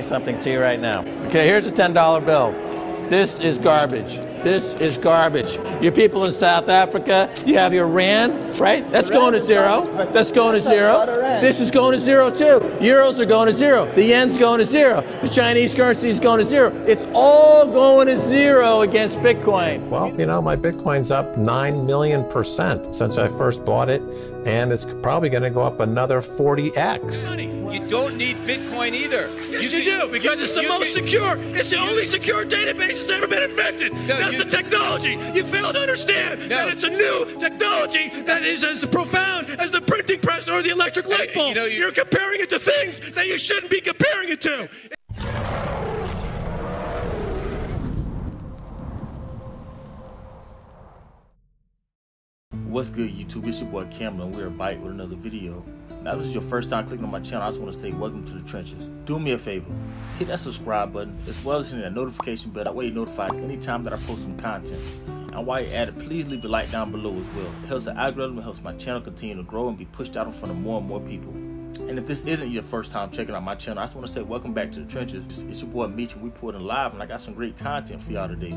Something to you right now. Okay, here's a $10 bill. This is garbage. This is garbage. Your people in South Africa, you have your rand, right? That's going to zero. That's going to zero. This is going to zero too. Euros are going to zero. The yen's going to zero. The Chinese currency is going to zero. It's all going to zero against Bitcoin. Well, you know, my Bitcoin's up 9 million% since I first bought it, and it's probably going to go up another 40x. You don't need Bitcoin either. Yes, you do, because it's the most secure. It's the only secure database that's ever been invented. That's the technology. You fail to understand that it's a new technology that is as profound as the printing press or the electric light bulb. You're comparing it to things that you shouldn't be comparing it to. What's good, YouTube? It's your boy Campbell, and we're back with another video. Now, if this is your first time clicking on my channel, I just want to say welcome to the trenches. Do me a favor, hit that subscribe button as well as hitting that notification bell. That way you're notified anytime that I post some content. And while you're at it, please leave a like down below as well. It helps the algorithm, it helps my channel continue to grow and be pushed out in front of more and more people. And if this isn't your first time checking out my channel, I just want to say welcome back to the trenches. It's your boy Demetrius, reporting live, and I got some great content for y'all today.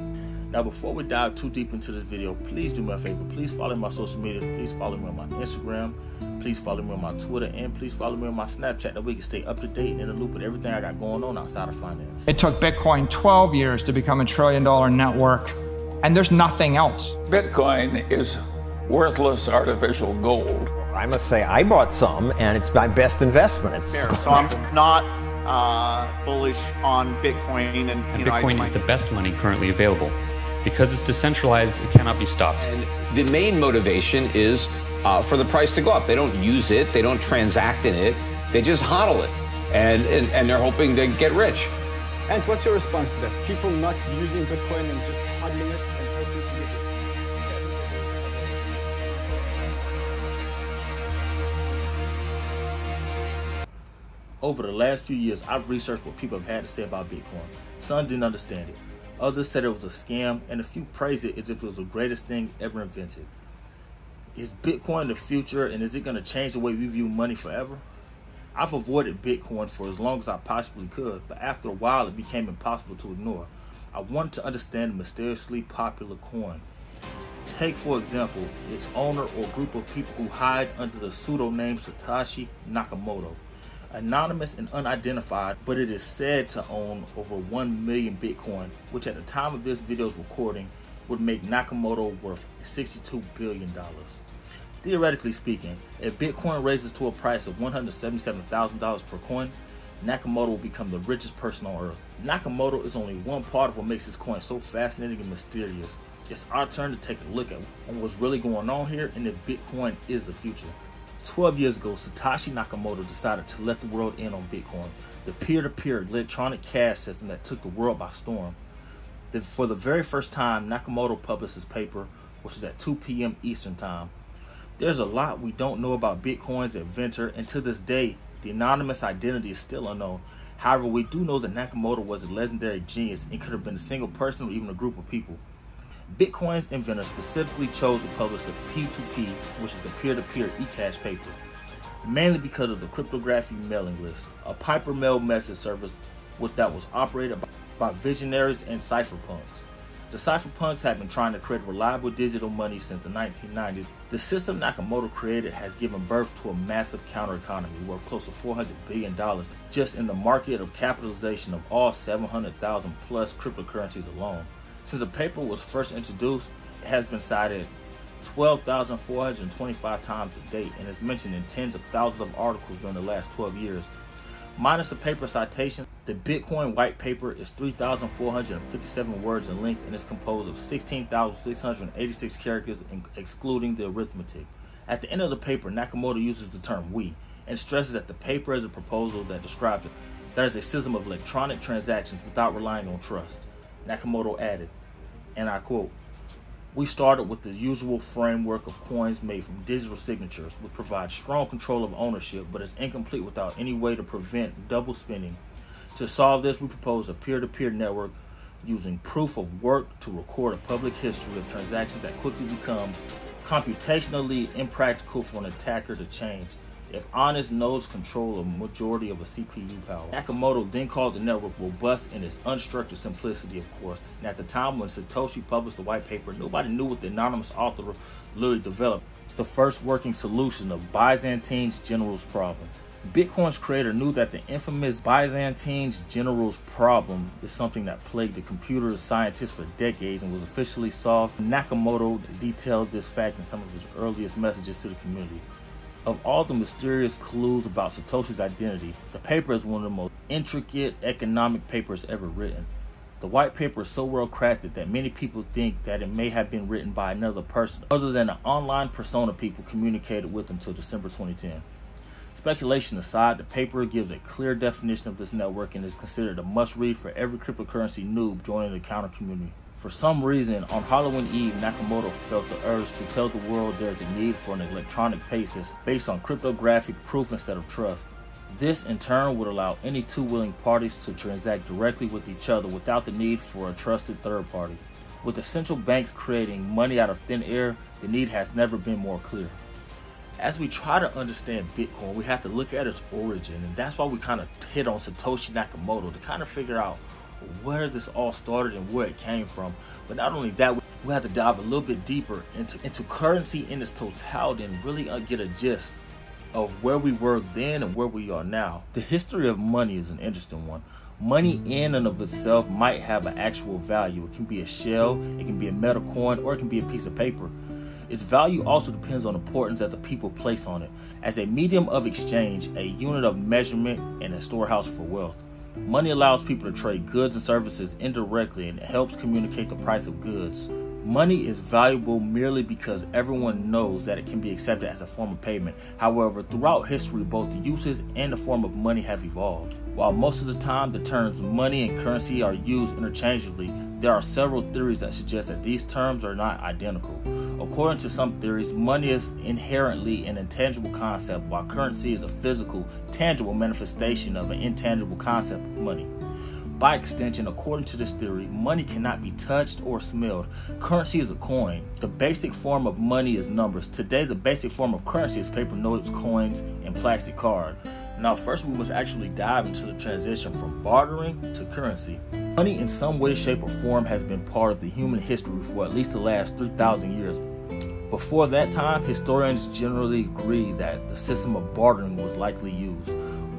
Now, before we dive too deep into this video, please do me a favor. Please follow my social media. Please follow me on my Instagram. Please follow me on my Twitter. And please follow me on my Snapchat. That way you can stay up to date and in the loop with everything I got going on outside of finance. It took Bitcoin 12 years to become $1 trillion network, and there's nothing else. Bitcoin is worthless artificial gold. I must say I bought some, and it's my best investment. So I'm not bullish on Bitcoin, and Bitcoin is the best money currently available. Because it's decentralized, it cannot be stopped. And the main motivation is for the price to go up. They don't use it, they don't transact in it, they just hodl it, and they're hoping to get rich. And what's your response to that? People not using Bitcoin and just hodling it and hoping to get rich? Over the last few years, I've researched what people have had to say about Bitcoin. Some didn't understand it. Others said it was a scam, and a few praised it as if it was the greatest thing ever invented. Is Bitcoin the future, and is it going to change the way we view money forever? I've avoided Bitcoin for as long as I possibly could, but after a while it became impossible to ignore. I wanted to understand the mysteriously popular coin. Take, for example, its owner or group of people who hide under the pseudonym Satoshi Nakamoto. Anonymous and unidentified, but it is said to own over 1 million Bitcoin, which at the time of this video's recording would make Nakamoto worth $62 billion. Theoretically speaking, if Bitcoin raises to a price of $177,000 per coin, Nakamoto will become the richest person on earth. Nakamoto is only one part of what makes this coin so fascinating and mysterious. It's our turn to take a look at what's really going on here and if Bitcoin is the future. 12 years ago, Satoshi Nakamoto decided to let the world in on Bitcoin, the peer-to-peer electronic cash system that took the world by storm. For the very first time, Nakamoto published his paper, which was at 2 p.m. Eastern Time. There's a lot we don't know about Bitcoin's inventor, and to this day, the anonymous identity is still unknown. However, we do know that Nakamoto was a legendary genius and could have been a single person or even a group of people. Bitcoin's inventor specifically chose to publish the P2P, which is the peer-to-peer eCash paper, mainly because of the cryptography mailing list, a Piper mail message service that was operated by visionaries and cypherpunks. The cypherpunks have been trying to create reliable digital money since the 1990s. The system Nakamoto created has given birth to a massive counter-economy worth close to $400 billion just in the market of capitalization of all 700,000 plus cryptocurrencies alone. Since the paper was first introduced, it has been cited 12,425 times to date and is mentioned in tens of thousands of articles during the last 12 years. Minus the paper citation, the Bitcoin white paper is 3,457 words in length and is composed of 16,686 characters, excluding the arithmetic. At the end of the paper, Nakamoto uses the term "we" and stresses that the paper is a proposal that describes it. That is a system of electronic transactions without relying on trust. Nakamoto added, and I quote, "We started with the usual framework of coins made from digital signatures, which provides strong control of ownership, but is incomplete without any way to prevent double spending. To solve this, we propose a peer-to-peer network using proof of work to record a public history of transactions that quickly becomes computationally impractical for an attacker to change. if honest nodes control a majority of a CPU power. Nakamoto then called the network robust in its unstructured simplicity, of course, and at the time when Satoshi published the white paper, nobody knew what the anonymous author literally developed, the first working solution of Byzantine's general's problem. Bitcoin's creator knew that the infamous Byzantine's general's problem is something that plagued the computer scientists for decades and was officially solved. Nakamoto detailed this fact in some of his earliest messages to the community. Of all the mysterious clues about Satoshi's identity, the paper is one of the most intricate economic papers ever written. The white paper is so well crafted that many people think that it may have been written by another person, other than the online persona people communicated with until December 2010. Speculation aside, the paper gives a clear definition of this network and is considered a must-read for every cryptocurrency noob joining the counter community. For some reason, on Halloween Eve, Nakamoto felt the urge to tell the world there's a need for an electronic basis based on cryptographic proof instead of trust. This, in turn, would allow any two willing parties to transact directly with each other without the need for a trusted third party. With the central banks creating money out of thin air, the need has never been more clear. As we try to understand Bitcoin, we have to look at its origin, and that's why we kind of hit on Satoshi Nakamoto to kind of figure out where this all started and where it came from. But not only that, we have to dive a little bit deeper into currency in its totality and really get a gist of where we were then and where we are now. The history of money is an interesting one. Money in and of itself might have an actual value. It can be a shell, it can be a metal coin, or it can be a piece of paper. Its value also depends on the importance that the people place on it, as a medium of exchange, a unit of measurement, and a storehouse for wealth. Money allows people to trade goods and services indirectly, and it helps communicate the price of goods. Money is valuable merely because everyone knows that it can be accepted as a form of payment. However, throughout history, both the uses and the form of money have evolved. While most of the time the terms money and currency are used interchangeably, there are several theories that suggest that these terms are not identical. According to some theories, money is inherently an intangible concept, while currency is a physical, tangible manifestation of an intangible concept of money. By extension, according to this theory, money cannot be touched or smelled. Currency is a coin. The basic form of money is numbers. Today, the basic form of currency is paper notes, coins, and plastic cards. Now, first we must actually dive into the transition from bartering to currency. Money in some way, shape, or form has been part of the human history for at least the last 3,000 years. Before that time, historians generally agree that the system of bartering was likely used.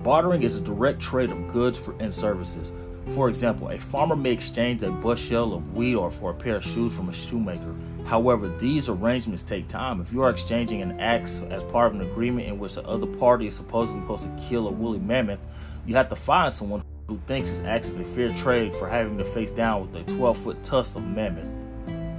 Bartering is a direct trade of goods and services. For example, a farmer may exchange a bushel of wheat or for a pair of shoes from a shoemaker. However, these arrangements take time. If you are exchanging an axe as part of an agreement in which the other party is supposedly supposed to kill a woolly mammoth, you have to find someone who thinks his axe is a fair trade for having to face down with a 12-foot tusk of mammoth.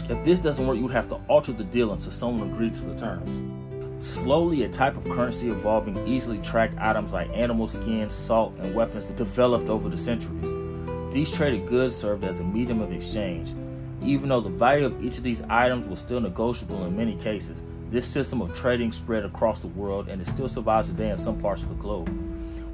If this doesn't work, you would have to alter the deal until someone agrees to the terms. Slowly, a type of currency involving easily tracked items like animal skins, salt, and weapons developed over the centuries. These traded goods served as a medium of exchange. Even though the value of each of these items was still negotiable in many cases, this system of trading spread across the world and it still survives today in some parts of the globe.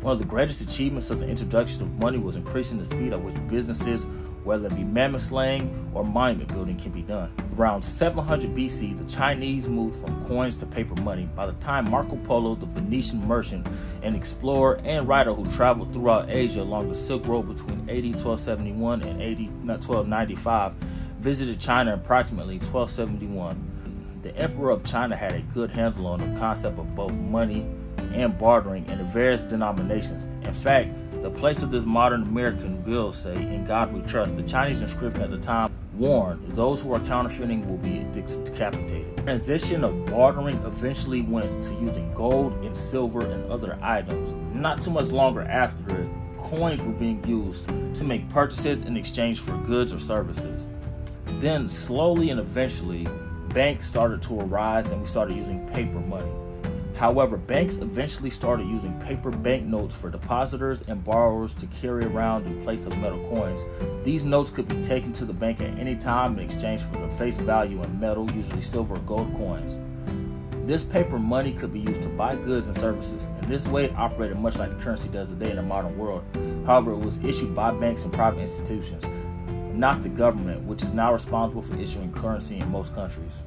One of the greatest achievements of the introduction of money was increasing the speed at which businesses, whether it be mammoth slaying or monument building, can be done. Around 700 BC, the Chinese moved from coins to paper money. By the time Marco Polo, the Venetian merchant, an explorer and writer who traveled throughout Asia along the Silk Road between AD 1271 and AD 1295, visited China in approximately 1271, the Emperor of China had a good handle on the concept of both money and bartering in the various denominations. In fact, the place of this modern American bill say, "In God we trust." The Chinese inscription at the time warned those who are counterfeiting will be decapitated. The transition of bartering eventually went to using gold and silver and other items. Not too much longer after it, coins were being used to make purchases in exchange for goods or services. Then slowly and eventually, banks started to arise and we started using paper money. However, banks eventually started using paper banknotes for depositors and borrowers to carry around in place of metal coins. These notes could be taken to the bank at any time in exchange for the face value in metal, usually silver or gold coins. This paper money could be used to buy goods and services. In this way, it operated much like the currency does today in the modern world. However, it was issued by banks and private institutions, not the government, which is now responsible for issuing currency in most countries.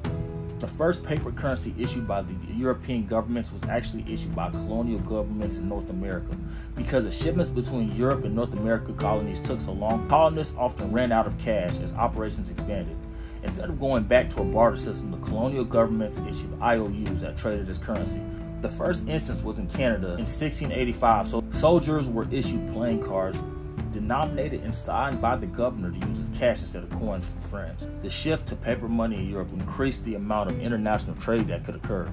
The first paper currency issued by the European governments was actually issued by colonial governments in North America. Because the shipments between Europe and North America colonies took so long, colonists often ran out of cash as operations expanded. Instead of going back to a barter system, the colonial governments issued IOUs that traded as currency. The first instance was in Canada in 1685, so soldiers were issued playing cards denominated and signed by the governor to use as cash instead of coins for friends. The shift to paper money in Europe increased the amount of international trade that could occur.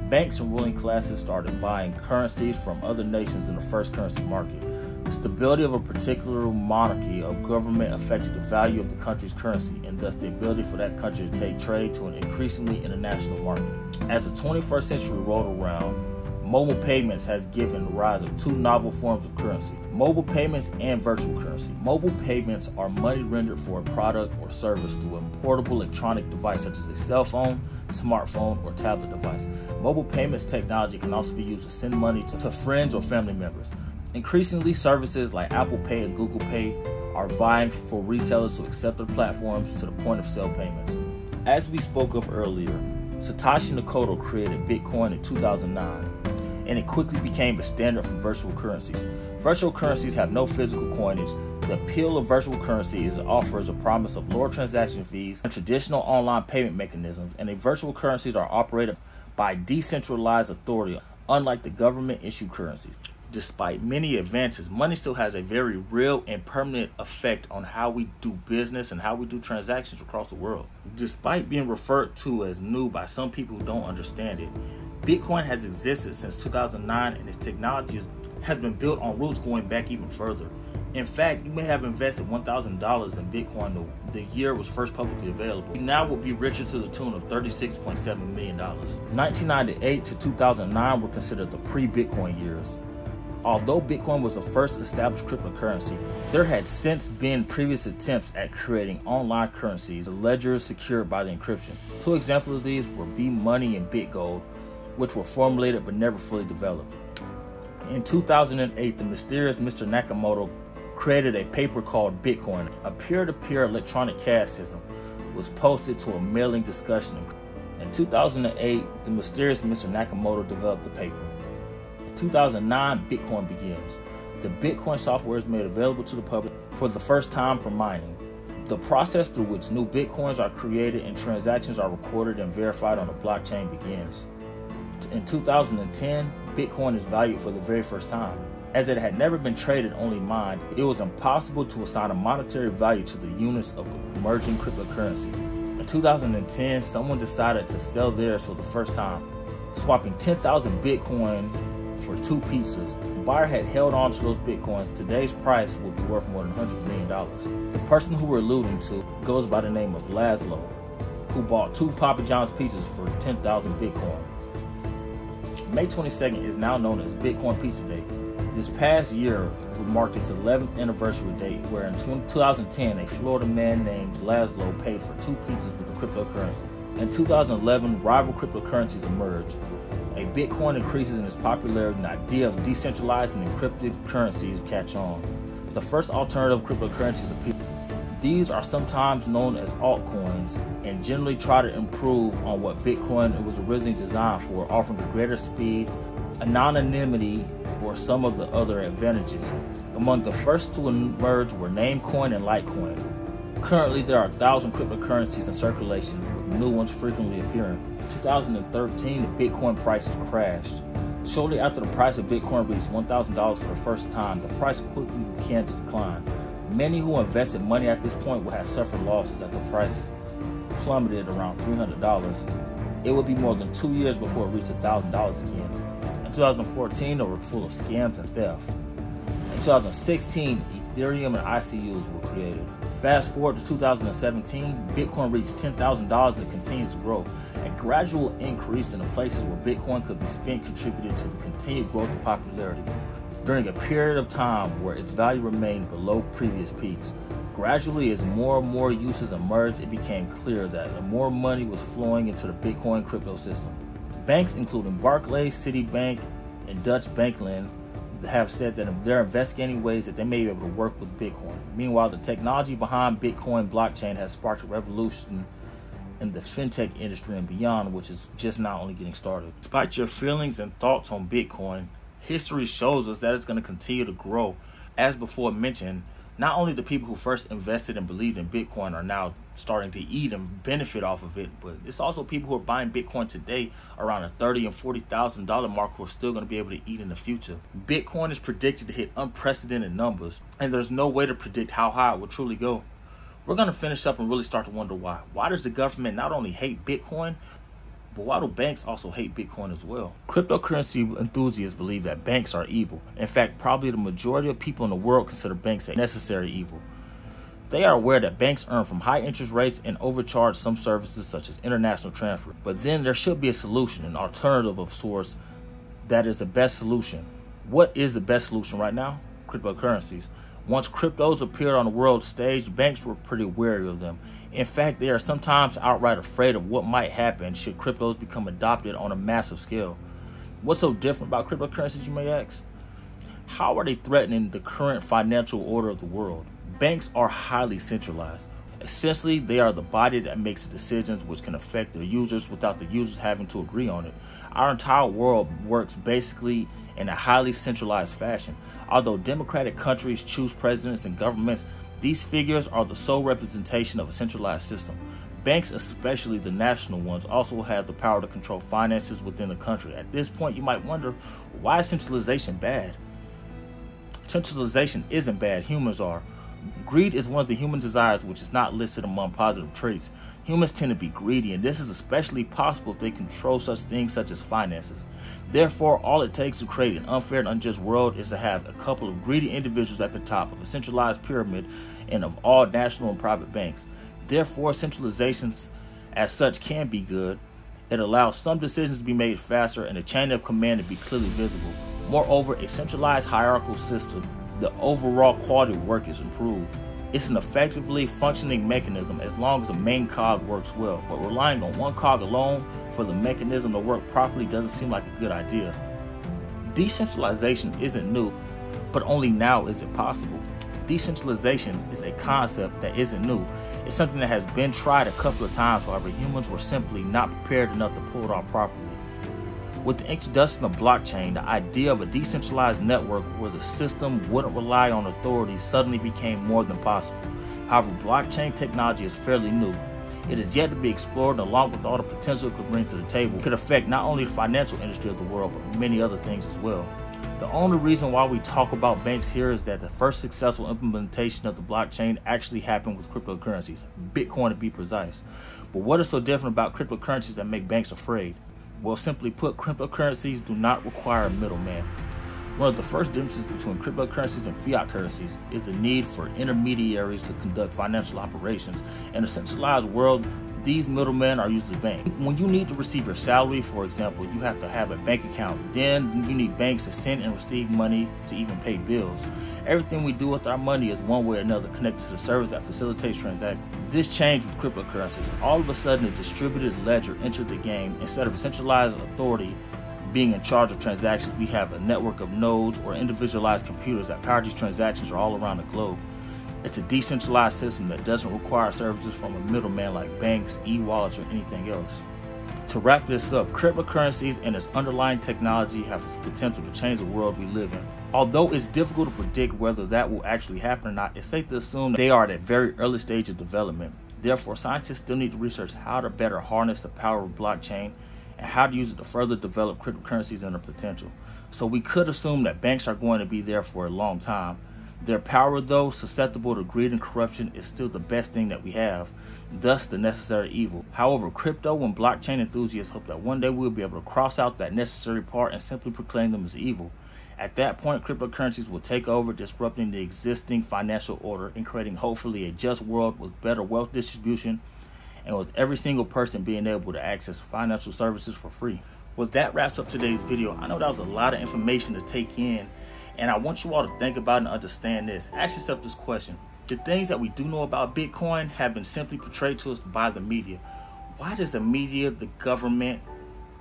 Banks and ruling classes started buying currencies from other nations in the first currency market. The stability of a particular monarchy or government affected the value of the country's currency and thus the ability for that country to take trade to an increasingly international market. As the 21st century rolled around, mobile payments has given the rise of two novel forms of currency: mobile payments and virtual currency. Mobile payments are money rendered for a product or service through a portable electronic device such as a cell phone, smartphone, or tablet device. Mobile payments technology can also be used to send money to friends or family members. Increasingly, services like Apple Pay and Google Pay are vying for retailers to accept their platforms to the point of sale payments. As we spoke of earlier, Satoshi Nakamoto created Bitcoin in 2009. And it quickly became a standard for virtual currencies. Virtual currencies have no physical coinage. The appeal of virtual currency is it offers a promise of lower transaction fees and traditional online payment mechanisms, and virtual currencies are operated by decentralized authority, unlike the government-issued currencies. Despite many advances, money still has a very real and permanent effect on how we do business and how we do transactions across the world. Despite being referred to as new by some people who don't understand it, Bitcoin has existed since 2009 and its technology has been built on roots going back even further. In fact, you may have invested $1,000 in Bitcoin the year it was first publicly available. You now will be richer to the tune of $36.7 million. 1998 to 2009 were considered the pre-Bitcoin years. Although Bitcoin was the first established cryptocurrency, there had since been previous attempts at creating online currencies, the ledgers secured by the encryption. Two examples of these were B-Money and BitGold, which were formulated but never fully developed. In 2008, the mysterious Mr. Nakamoto created a paper called Bitcoin. A peer-to-peer electronic cash system was posted to a mailing discussion. In 2008, the mysterious Mr. Nakamoto developed the paper. In 2009, Bitcoin begins. The Bitcoin software is made available to the public for the first time for mining. The process through which new Bitcoins are created and transactions are recorded and verified on the blockchain begins. In 2010, Bitcoin is valued for the very first time. As it had never been traded, only mined, it was impossible to assign a monetary value to the units of emerging cryptocurrency. In 2010, someone decided to sell theirs for the first time, swapping 10,000 Bitcoin for 2 pizzas. The buyer had held on to those Bitcoins. Today's price would be worth more than $100 million. The person who we're alluding to goes by the name of Laszlo, who bought 2 Papa John's pizzas for 10,000 Bitcoin. May 22nd is now known as Bitcoin Pizza Day. This past year marked its 11th anniversary date, where in 2010 a Florida man named Laszlo paid for 2 pizzas with a cryptocurrency. In 2011, rival cryptocurrencies emerged. A Bitcoin increases in its popularity, and the idea of decentralized and encrypted currencies catch on. The first alternative cryptocurrencies appear. These are sometimes known as altcoins and generally try to improve on what Bitcoin was originally designed for, offering a greater speed, anonymity, or some of the other advantages. Among the first to emerge were Namecoin and Litecoin. Currently, there are 1,000 cryptocurrencies in circulation, with new ones frequently appearing. In 2013, the Bitcoin prices crashed. Shortly after the price of Bitcoin reached $1,000 for the first time, the price quickly began to decline. Many who invested money at this point would have suffered losses as the price plummeted around $300. It would be more than 2 years before it reached $1,000 again. In 2014, they were full of scams and theft. In 2016, Ethereum and ICUs were created. Fast forward to 2017, Bitcoin reached $10,000 and continues to grow. A gradual increase in the places where Bitcoin could be spent contributed to the continued growth of popularity. During a period of time where its value remained below previous peaks. Gradually, as more and more uses emerged, it became clear that more money was flowing into the Bitcoin crypto system. Banks including Barclays, Citibank, and Dutch Bankland have said that they're investigating ways that they may be able to work with Bitcoin. Meanwhile, the technology behind Bitcoin blockchain has sparked a revolution in the fintech industry and beyond, which is just now only getting started. Despite your feelings and thoughts on Bitcoin, history shows us that it's going to continue to grow. As before mentioned, not only the people who first invested and believed in Bitcoin are now starting to eat and benefit off of it, but it's also people who are buying Bitcoin today around a $30,000 and $40,000 mark who are still going to be able to eat in the future. Bitcoin is predicted to hit unprecedented numbers, and there's no way to predict how high it will truly go. We're going to finish up and really start to wonder why. Why does the government not only hate Bitcoin, but why do banks also hate Bitcoin as well? Cryptocurrency enthusiasts believe that banks are evil. In fact, probably the majority of people in the world consider banks a necessary evil. They are aware that banks earn from high interest rates and overcharge some services such as international transfer. But then there should be a solution, an alternative of sorts that is the best solution. What is the best solution right now? Cryptocurrencies. Once cryptos appeared on the world stage, banks were pretty wary of them. In fact, they are sometimes outright afraid of what might happen should cryptos become adopted on a massive scale. What's so different about cryptocurrencies, you may ask? How are they threatening the current financial order of the world? Banks are highly centralized. Essentially, they are the body that makes the decisions which can affect their users without the users having to agree on it. Our entire world works basically in a highly centralized fashion. Although democratic countries choose presidents and governments, these figures are the sole representation of a centralized system. Banks, especially the national ones, also have the power to control finances within the country. At this point, you might wonder, why is centralization bad? Centralization isn't bad, humans are. Greed is one of the human desires which is not listed among positive traits. Humans tend to be greedy, and this is especially possible if they control such things such as finances. Therefore, all it takes to create an unfair and unjust world is to have a couple of greedy individuals at the top of a centralized pyramid and of all national and private banks. Therefore, centralizations as such can be good. It allows some decisions to be made faster and the chain of command to be clearly visible. Moreover, a centralized hierarchical system, the overall quality of work is improved. It's an effectively functioning mechanism as long as the main cog works well, but relying on one cog alone for the mechanism to work properly doesn't seem like a good idea. Decentralization isn't new, but only now is it possible. Decentralization is a concept that isn't new. It's something that has been tried a couple of times, however, humans were simply not prepared enough to pull it off properly. With the introduction of blockchain, the idea of a decentralized network where the system wouldn't rely on authority suddenly became more than possible. However, blockchain technology is fairly new. It is yet to be explored, and along with all the potential it could bring to the table, could affect not only the financial industry of the world, but many other things as well. The only reason why we talk about banks here is that the first successful implementation of the blockchain actually happened with cryptocurrencies, Bitcoin to be precise. But what is so different about cryptocurrencies that make banks afraid? Well, simply put, cryptocurrencies do not require a middleman. One of the first differences between cryptocurrencies and fiat currencies is the need for intermediaries to conduct financial operations. In a centralized world, these middlemen are usually banks. When you need to receive your salary, for example, you have to have a bank account. Then you need banks to send and receive money to even pay bills. Everything we do with our money is one way or another connected to the service that facilitates transactions. This changed with cryptocurrencies. All of a sudden, a distributed ledger entered the game. Instead of a centralized authority being in charge of transactions, we have a network of nodes or individualized computers that power these transactions all around the globe. It's a decentralized system that doesn't require services from a middleman like banks, e-wallets, or anything else. To wrap this up, cryptocurrencies and its underlying technology have the potential to change the world we live in. Although it's difficult to predict whether that will actually happen or not, it's safe to assume that they are at a very early stage of development. Therefore, scientists still need to research how to better harness the power of blockchain and how to use it to further develop cryptocurrencies and their potential. So we could assume that banks are going to be there for a long time. Their power, though susceptible to greed and corruption, is still the best thing that we have, thus the necessary evil. However, crypto and blockchain enthusiasts hope that one day we'll be able to cross out that necessary part and simply proclaim them as evil. At that point, cryptocurrencies will take over, disrupting the existing financial order and creating hopefully a just world with better wealth distribution and with every single person being able to access financial services for free. Well, that wraps up today's video. I know that was a lot of information to take in, and I want you all to think about and understand this. Ask yourself this question. The things that we do know about Bitcoin have been simply portrayed to us by the media. Why does the media, the government,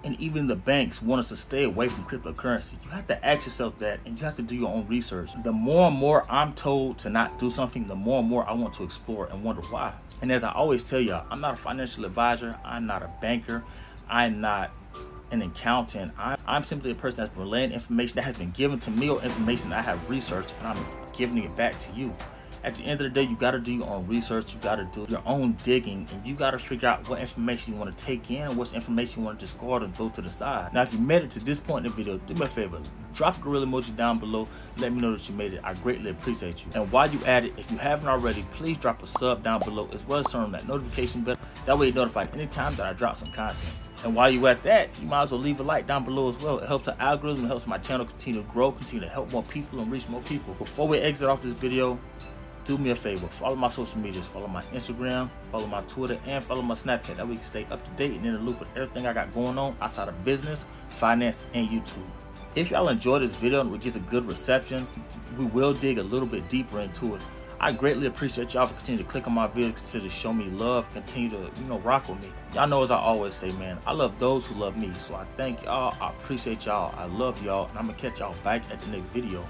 and even the banks want us to stay away from cryptocurrency. You have to ask yourself that, and you have to do your own research. The more and more I'm told to not do something, the more and more I want to explore and wonder why. And as I always tell y'all, I'm not a financial advisor, I'm not a banker, I'm not an accountant. I'm simply a person that's relaying information that has been given to me, or information that I have researched, and I'm giving it back to you. At the end of the day, you got to do your own research, you got to do your own digging, and you got to figure out what information you want to take in and what information you want to discard and throw to the side. Now, if you made it to this point in the video, do me a favor, drop a gorilla emoji down below, let me know that you made it. I greatly appreciate you. And while you at it, if you haven't already, please drop a sub down below, as well as turn on that notification bell. That way you're notified anytime that I drop some content. And while you at that, you might as well leave a like down below as well. It helps the algorithm, it helps my channel continue to grow, continue to help more people and reach more people. Before we exit off this video, do me a favor, follow my social medias, follow my Instagram, follow my Twitter, and follow my Snapchat. That way you can stay up to date and in the loop with everything I got going on outside of business, finance, and YouTube. If y'all enjoy this video and it gets a good reception, we will dig a little bit deeper into it. I greatly appreciate y'all for continuing to click on my videos, continue to show me love, continue to, rock with me. Y'all know, as I always say, man, I love those who love me. So I thank y'all, I appreciate y'all, I love y'all, and I'm gonna catch y'all back at the next video.